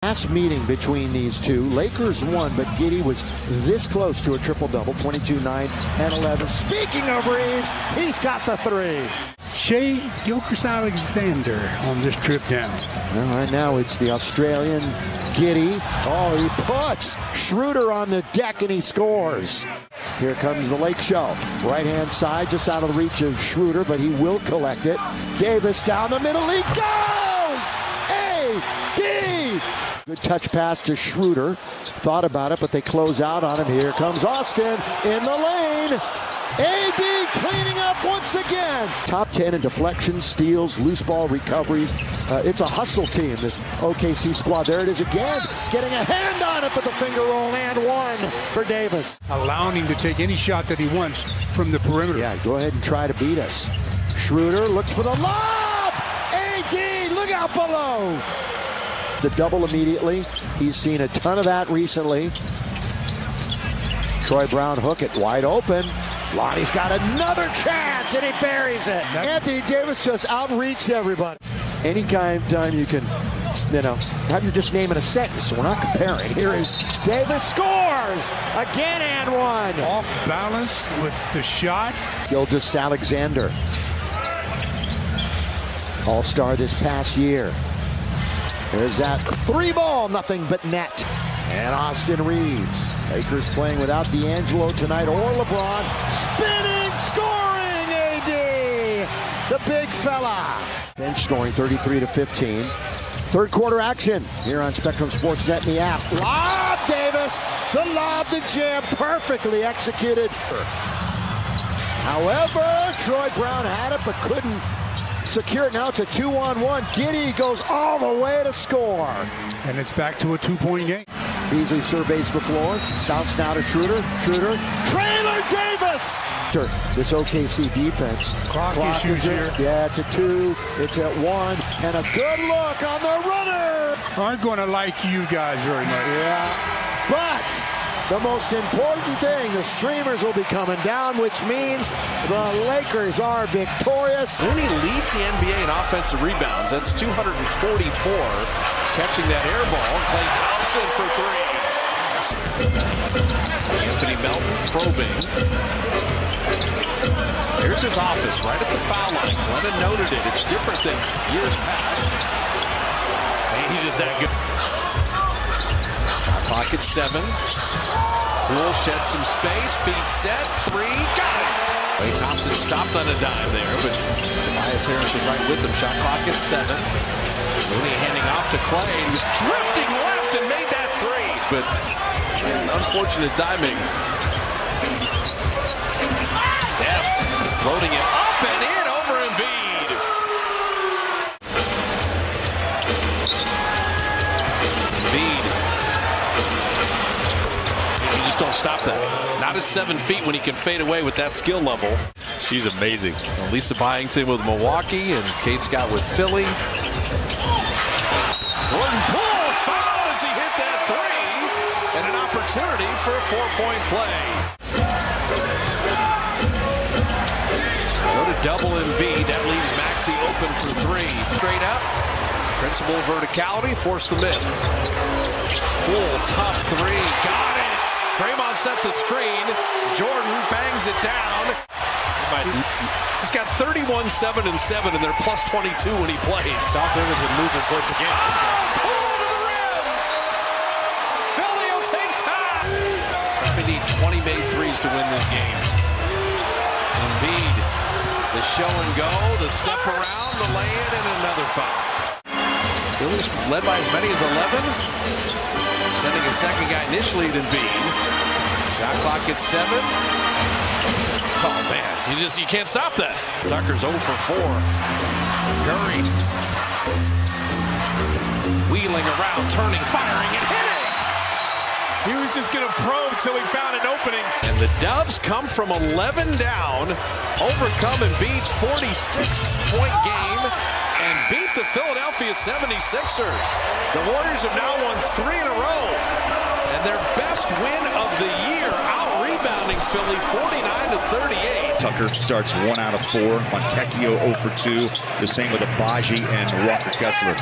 Last meeting between these two, Lakers won, but Giddey was this close to a triple-double, 22, 9, and 11. Speaking of Reeves, he's got the three. Shai Gilgeous-Alexander on this trip down. Well, right now it's the Australian Giddey. Oh, he puts Schroeder on the deck and he scores. Here comes the Lake Show. Right-hand side, just out of the reach of Schroeder, but he will collect it. Davis down the middle, he goes! A.D. Good touch pass to Schroeder. Thought about it, but they close out on him. Here comes Austin in the lane. A.D. cleaning up once again. Top 10 in deflections, steals, loose ball recoveries. It's a hustle team, this OKC squad. There it is again. Getting a hand on it, but the finger roll and one for Davis. Allowing him to take any shot that he wants from the perimeter. Yeah, go ahead and try to beat us. Schroeder looks for the lob. A.D. look out below. The double immediately. He's seen a ton of that recently. Troy Brown hook it wide open. Lonnie's got another chance and he buries it. Anthony Davis just outreached everybody. Anytime you can, have you just name it a sentence. We're not comparing. Here is Davis scores again and one. Off balance with the shot. Gilgeous-Alexander, all-star this past year. There's that three ball, nothing but net. And Austin Reeves. Lakers playing without D'Angelo tonight or LeBron. Spinning, scoring, A.D. The big fella. Bench scoring 33-15. Third quarter action here on Spectrum Sportsnet in the app. Lob, Davis. The lob, the jam, perfectly executed. However, Troy Brown had it but couldn't secure it. Now it's a 2-on-1. Giddey goes all the way to score. And it's back to a two-point game. Beasley surveys the floor. Bounce now to Schroeder. Traylor Davis! This OKC defense. Clock issues here. Yeah, it's at 2. It's at 1. And a good look on the runner. Aren't going to like you guys very much. Yeah. But the most important thing, the streamers will be coming down, which means the Lakers are victorious. Looney leads the NBA in offensive rebounds. That's 244. Catching that air ball. Klay Thompson for three. Anthony Melton probing. Here's his office right at the foul line. Glennon noted it. It's different than years past. He's just that good. Clock at 7. Poole shed some space. Feet set. 3. Got it. Klay Thompson stopped on a dime there, but Tobias Harris was right with him. Shot clock at 7. Looney handing off to Klay. He was drifting left and made that 3. But unfortunate timing. Steph floating it up and in over Embiid. Embiid. You just don't stop that. Not at 7 feet when he can fade away with that skill level. She's amazing. Lisa Byington with Milwaukee and Kate Scott with Philly. Jordan Poole fouled as he hit that 3, and an opportunity for a 4-point play. Go to double Embiid. That leaves Maxey open for 3. Straight up. Principal verticality, forced the miss. Poole, tough 3. Got it. Draymond set the screen. Jordan bangs it down. He's got 31, 7, and 7, and they're plus 22 when he plays. Doc Rivers would lose his voice again. Oh, pull to the rim! Philly will take time. We need 20 made threes to win this game. Embiid, the show and go, the step around, the lay-in, and another foul. Philly's led by as many as 11. Sending a second guy initially to Embiid. Shot clock at 7. Oh, man. You can't stop that. Tucker's 0 for 4. Curry. Wheeling around, turning, firing, and hitting. He was just going to probe till he found an opening. And the Dubs come from 11 down, overcome Embiid's 46-point game, and beat the Philadelphia 76ers. The Warriors have now won 3 in a row, and their best win of the year, out-rebounding Philly 49-38. Tucker starts 1 out of 4. Fontecchio 0 for 2. The same with Agbaji and Walker Kessler.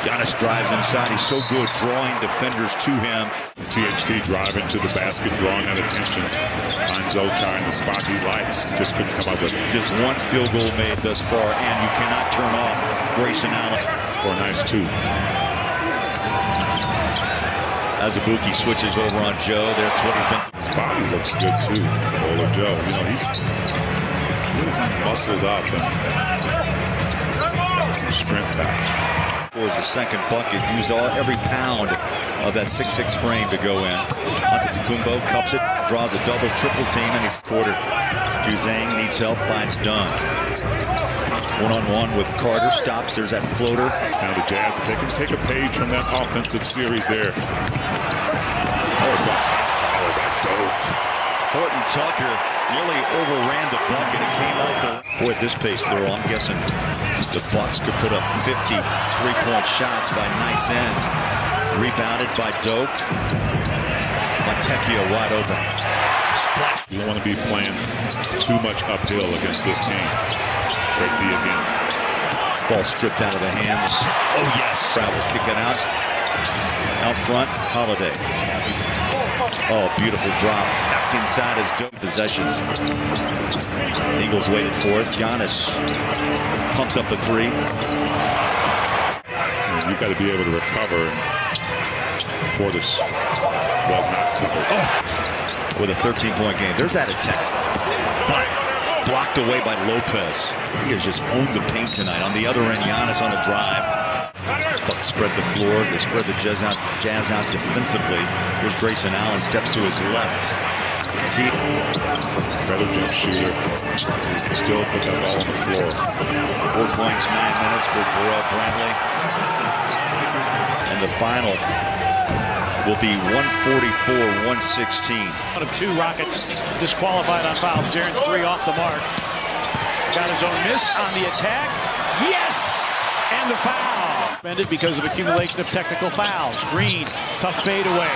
Giannis drives inside. He's so good drawing defenders to him. THT driving to the basket, drawing that attention. Finds Ochai in the spot he likes. Just couldn't come up with it. Just one field goal made thus far, and you cannot turn off Grayson Allen. For a nice two. Azubuike switches over on Joe. That's what he's been. His body looks good too. Ola Joe, you know, he's really muscled up and some strength back. Scores the second bucket. Used every pound of that 6'6" frame to go in. Antetokounmpo cups it, draws a double, triple team, and he's quarter. Juzang needs help, finds Dunn. One-on-one with Carter, stops, there's that floater. Now the Jazz, if they can take a page from that offensive series there. Oh, nice foul by Doak. Horton Tucker nearly overran the bucket and came out the... Boy, at this pace they're on, I'm guessing the Bucks could put up 50 three-point shots by night's end. Rebounded by Doak. Montecchio wide open. Splash. You don't want to be playing too much uphill against this team. Great D again. Ball stripped out of the hands. Oh, yes. Brown will kick it out. Out front, Holiday. Oh, beautiful drop. Knocked inside his Doak possessions. Eagles waited for it. Giannis pumps up a three. You've got to be able to recover before this was not covered. Oh, with a 13-point game. There's that attack. But blocked away by Lopez. He has just owned the paint tonight. On the other end, Giannis on a drive. Bucks spread the floor. They spread the Jazz out defensively. Here's Grayson Allen, steps to his left. Better jump shooter. Still put that ball on the floor. 4 points, 9 minutes for Jarrell Brantley. And the final will be 144-116. One of two Rockets disqualified on fouls. Jaren's three off the mark. Got his own miss on the attack. Yes! And the foul. Suspended because of accumulation of technical fouls. Green, tough fadeaway.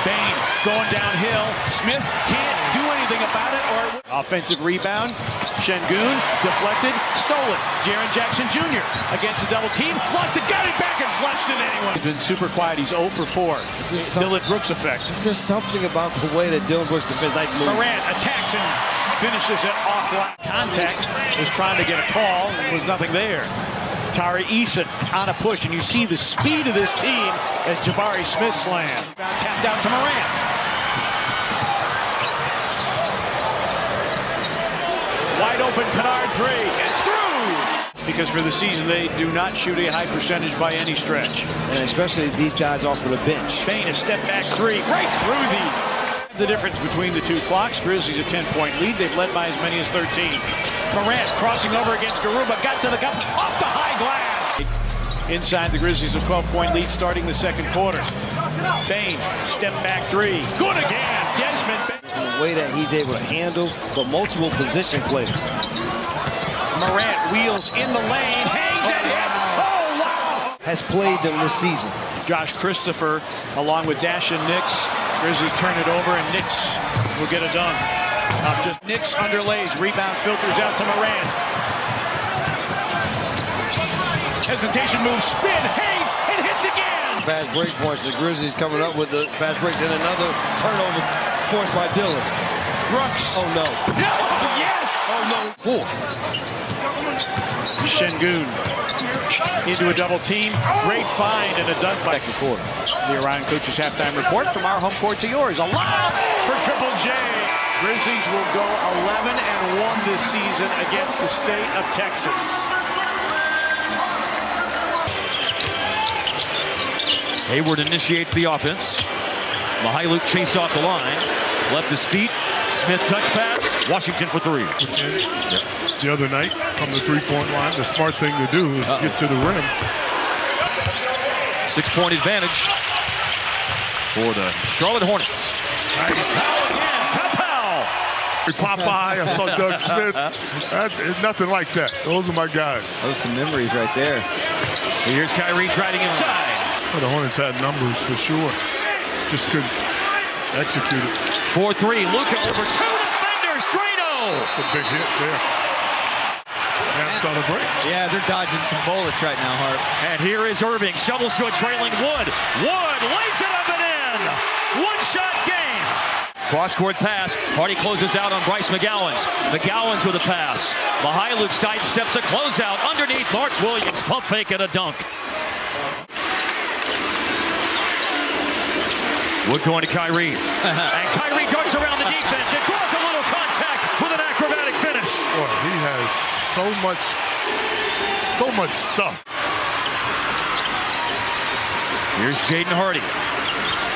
Bane going downhill. Smith can't do anything about it. Or offensive rebound. Şengün deflected, stolen. Jaren Jackson Jr. against a double team. Lost it, got it back and flushed it anyway. He's been super quiet. He's 0 for 4. Dillon Brooks effect. Is there something about the way that Dillon Brooks defends? Nice move. Morant attacks and finishes it off contact. Was trying to get a call and was nothing there. Tari Eason on a push, and you see the speed of this team as Jabari Smith slammed. Tapped out to Morant. Wide open Kennard three. It's through! Because for the season, they do not shoot a high percentage by any stretch. And especially these guys off of the bench. Bane a step back three, right through the difference between the two clocks. Grizzlies a 10-point lead. They've led by as many as 13. Morant crossing over against Garuba, got to the cup, off the high glass. Inside the Grizzlies a 12-point lead starting the second quarter. Bane, step back three, good again. Desmond. The way that he's able to handle the multiple position plays. Morant wheels in the lane, hangs and hits. Oh, wow! Has played them this season. Josh Christopher along with Dash and Nix. Grizzlies turn it over and Nix will get it done. Just Nix underlays, rebound filters out to Morant. Hesitation move, spin, hangs, and hits again. Fast break points. The Grizzlies coming up with the fast breaks and another turnover forced by Dillon. Brooks. Oh no. No, yes! Oh no. 4. Şengün into a double team. Great find and a dunk by second quarter. The Orion Coaches halftime report from our home court to yours. A lob for Triple J. Grizzlies will go 11-1 this season against the state of Texas. Hayward initiates the offense. Mykhailiuk chased off the line. Left his feet. Smith touch pass. Washington for three. The other night from the three-point line, the smart thing to do is get to the rim. 6-point advantage for the Charlotte Hornets. Popeye, I saw Doug Smith. It's nothing like that. Those are my guys. Those are some memories right there. Here's Kyrie driving inside. Well, the Hornets had numbers for sure. Just couldn't execute it. 4-3. Luka over two defenders. Drano. That's a big hit there. Now, on a break. Yeah, they're dodging some bullets right now, Hart. And here is Irving. Shovels to a trailing Wood. Wood lays it up and in. One-shot game. Cross-court pass. Hardy closes out on Bryce McGowens. McGowens with a pass. Mykhailiuk steps a closeout underneath Mark Williams. Pump fake and a dunk. Wood going to Kyrie. And Kyrie darts around the defense and draws a little contact with an acrobatic finish. Boy, he has so much stuff. Here's Jaden Hardy.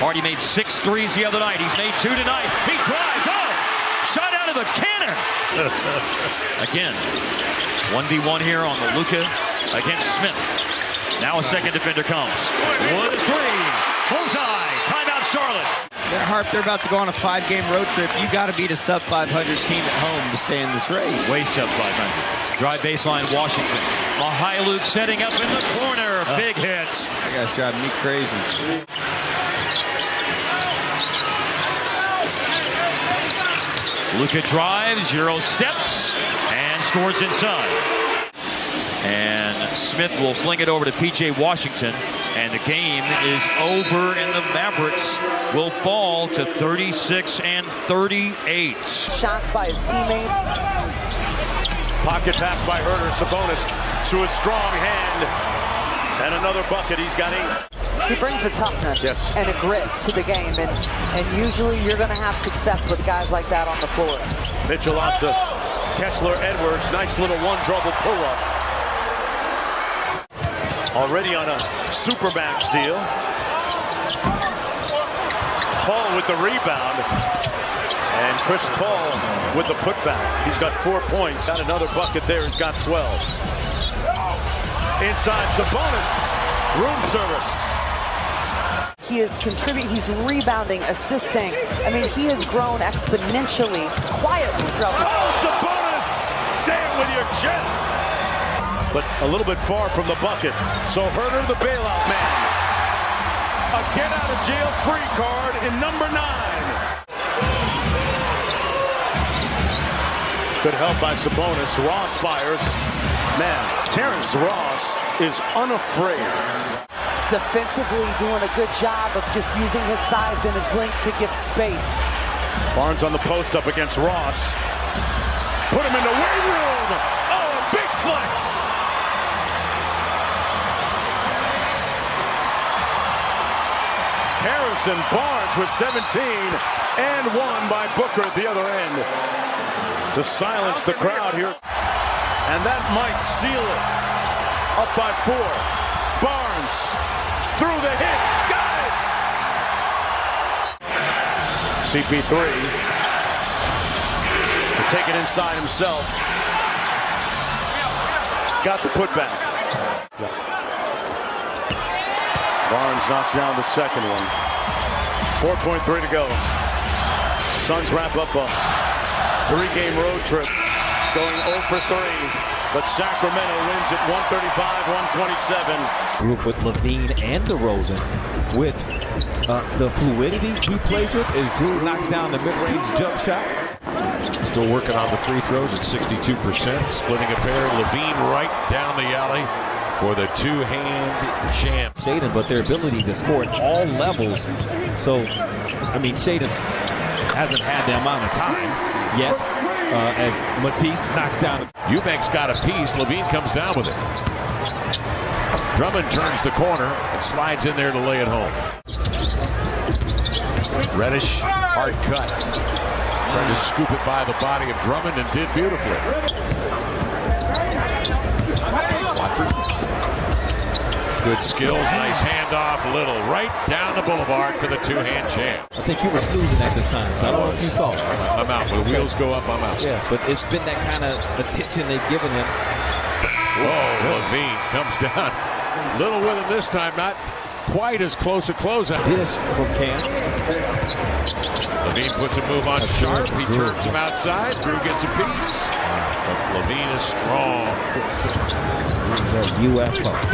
Hardy made 6 threes the other night. He's made 2 tonight. He drives. Oh! Shot out of the cannon. Again, 1v1 here on the Luka against Smith. Now a second defender comes. 1-3. Bullseye. Timeout Charlotte. They're about to go on a 5-game road trip. You got to beat a sub-500 team at home to stay in this race. Way sub 500. Drive baseline Washington. Mykhailiuk setting up in the corner. Big hit. That guy's driving me crazy. Luka drives, Euro steps, and scores inside. And Smith will fling it over to P.J. Washington, and the game is over, and the Mavericks will fall to 36-38. Shots by his teammates. Pocket pass by Herder. Sabonis to a strong hand. And another bucket. He's got 8. He brings a toughness and a grit to the game, and usually you're going to have success with guys like that on the floor. Mitchell out to Kessler-Edwards. Nice little one-dribble pull-up. Already on a Supermax deal. Paul with the rebound. And Chris Paul with the putback. He's got 4 points. Got another bucket there. He's got 12. Inside Sabonis. Room service. He is contributing, he's rebounding, assisting. I mean, he has grown exponentially, quietly throughout the Sabonis! Say it with your chest! But a little bit far from the bucket. So Herder, the bailout man. A get-out-of-jail-free card in number 9. Good help by Sabonis. Ross fires. Man, Terrence Ross is unafraid. Defensively doing a good job of just using his size and his length to give space. Barnes on the post up against Ross. Put him in the weight room. Oh, a big flex. Harrison Barnes with 17 and 1 by Booker at the other end to silence the crowd here. And that might seal it. Up by 4. Barnes. Through the hits, got it! CP3 to take it inside himself. Got the putback. Barnes knocks down the second one. 4.3 to go. Suns wrap up a 3-game road trip, going 0 for 3. But Sacramento wins at 135-127. Group with LaVine and DeRozan. With the fluidity he plays with as Drew knocks down the mid-range jump shot. Still working on the free throws at 62%. Splitting a pair. LaVine right down the alley for the two-hand jam. Shaedon, but their ability to score at all levels. So, I mean, Shaedon hasn't had the amount of time yet. As Matisse knocks down. Eubanks got a piece. LaVine comes down with it. Drummond turns the corner and slides in there to lay it home. Reddish, hard cut. Trying to scoop it by the body of Drummond and did beautifully. Good skills, nice handoff, Little right down the boulevard for the two-hand jam. I think you were snoozing at this time, so I don't know if you saw it. I'm out. When the wheels go up, I'm out. Yeah, but it's been that kind of attention they've given him. Whoa, LaVine comes down. Little with him this time, not quite as close a closeout. This from Cam. LaVine puts a move on Sharp. He turns him outside. Drew gets a piece. But LaVine is strong.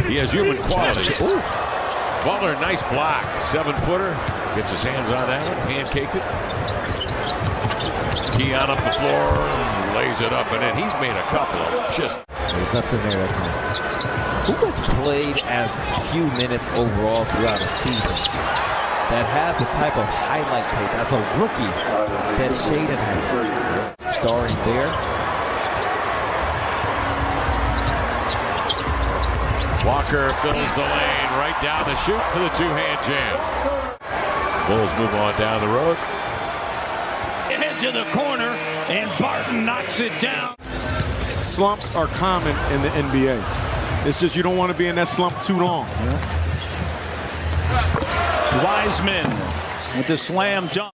He has human qualities. Butler, nice block. 7-footer. Gets his hands on that one. Pancaked it. Keon up the floor. Lays it up and in. He's made a couple of just There's nothing there that time. Who has played as few minutes overall throughout a season that had the type of highlight tape as a rookie that Shaedon has? Starring there. Walker fills the lane right down the chute for the two-hand jam. Bulls move on down the road. Head to the corner, and Barton knocks it down. Slumps are common in the NBA. It's just you don't want to be in that slump too long. Wiseman with the slam dunk.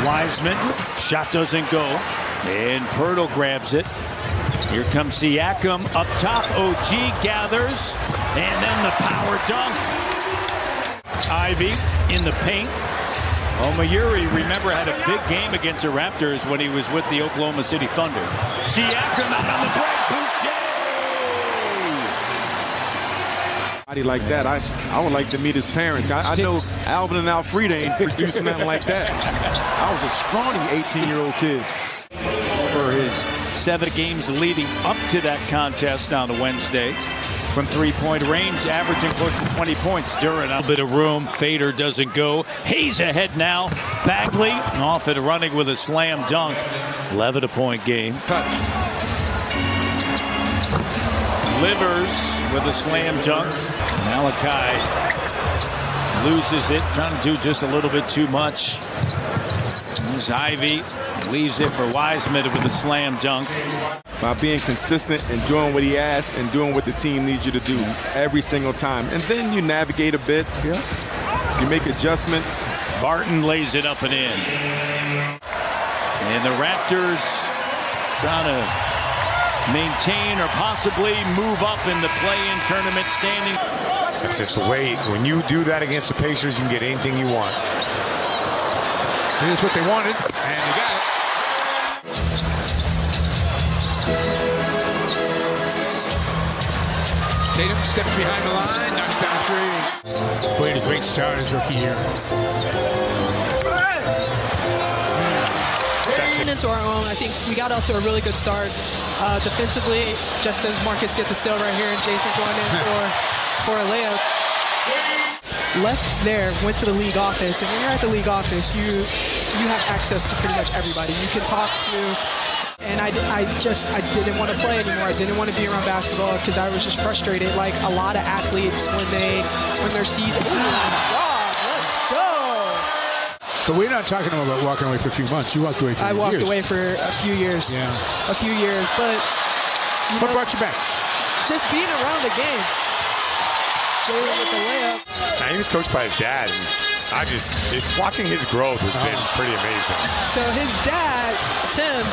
Wiseman, shot doesn't go, and Pirtle grabs it. Here comes Siakam up top. OG gathers, and then the power dunk. Ivy in the paint. Mayuri, remember, had a big game against the Raptors when he was with the Oklahoma City Thunder. Siakam out on the break. Boucher! Like that, I would like to meet his parents. I know Alvin and Alfreda ain't producing nothing like that. I was a scrawny 18-year-old kid. For his 7 games leading up to that contest on the Wednesday. From three-point range, averaging close to 20 points. Duran a bit of room. Fader doesn't go. Hayes ahead now. Bagley off and running with a slam dunk. 11-point game. Livers with a slam dunk. Malachi loses it, trying to do just a little bit too much. There's Ivy, leaves it for Wiseman with a slam dunk. By being consistent and doing what he asked and doing what the team needs you to do every single time. And then you navigate a bit. You make adjustments. Barton lays it up and in. And the Raptors trying to maintain or possibly move up in the play-in tournament standing. That's just the way. When you do that against the Pacers, you can get anything you want. Here's what they wanted, and they got it. Tatum steps behind the line, knocks down 3. Played a great start his rookie year. Into our own, I think we got off to a really good start defensively. Just as Marcus gets a steal right here, and Jason going in for a layup. Left there, went to the league office, and when you're at the league office, you have access to pretty much everybody. You can talk to, and I didn't want to play anymore. I didn't want to be around basketball because I was just frustrated, like a lot of athletes when their season. Oh my God, let's go! But we're not talking about walking away for a few months. You walked away for years. I walked away for a few years. Yeah. A few years, but what brought you back? Just being around the game. Jalen with the layup. Now, he was coached by his dad, and watching his growth has been pretty amazing. So his dad, Tim,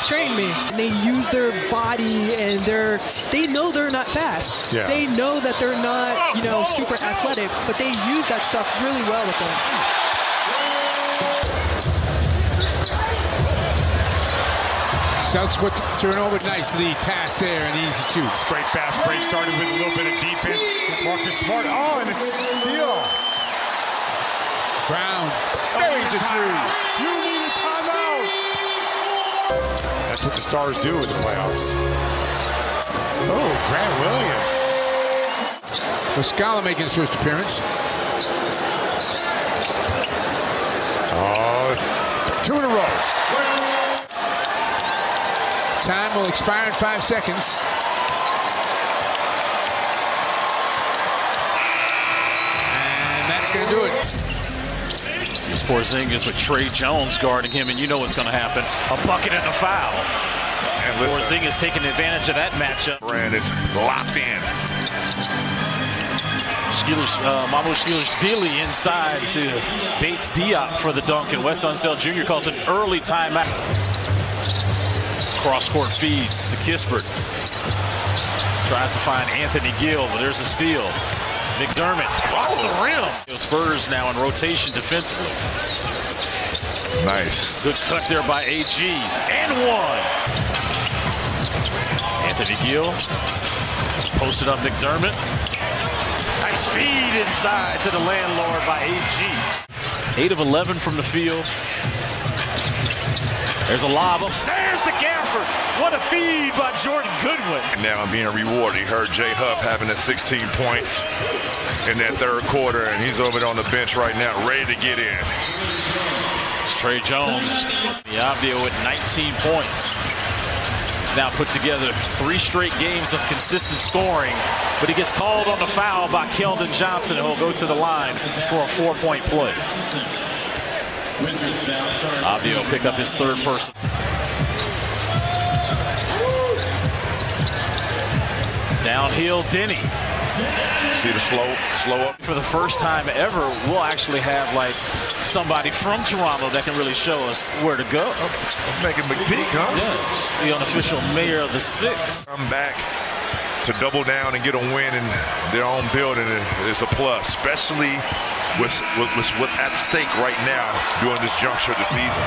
trained me. And they use their body, and they know they're not fast. Yeah. They know that they're not, super athletic, but they use that stuff really well with them. Celtics would turn over nicely, pass there, and easy two. It's great fast break, started with a little bit of defense. Marcus Smart, and it's steal. Brown. There's the 3. You need a timeout. That's what the Stars do in the playoffs. Oh, Grant Williams. Muscala making his first appearance. 2 in a row. Time will expire in 5 seconds. And that's going to do it. Here's Porzingis with Trey Jones guarding him, and you know what's going to happen. A bucket and a foul. And Porzingis taking advantage of that matchup. Brand is locked in. Mamu Shkilishvili inside to Bates Diop for the dunk, and Wes Unseld Jr. calls an early timeout. Cross-court feed to Kispert. Tries to find Anthony Gill, but there's a steal. McDermott across the rim. Spurs now in rotation defensively. Nice. Good cut there by AG. And one. Anthony Gill. Posted up McDermott. Nice feed inside to the landlord by AG. 8 of 11 from the field. There's a lob upstairs to Gafford. What a feed by Jordan Goodwin. And now I'm being rewarded. You heard Jay Huff having that 16 points in that third quarter, and he's over there on the bench right now, ready to get in. It's Trey Jones, Avdija with 19 points. He's now put together 3 straight games of consistent scoring, but he gets called on the foul by Keldon Johnson, who will go to the line for a 4-point play. Avdija will pick up his third person. Downhill, Denny. See the slow up. For the first time ever, we'll actually have like somebody from Toronto that can really show us where to go. Making McPeak, huh? Yeah, the unofficial mayor of the 6. Come back to double down and get a win in their own building is a plus, especially with what's at stake right now during this juncture of the season.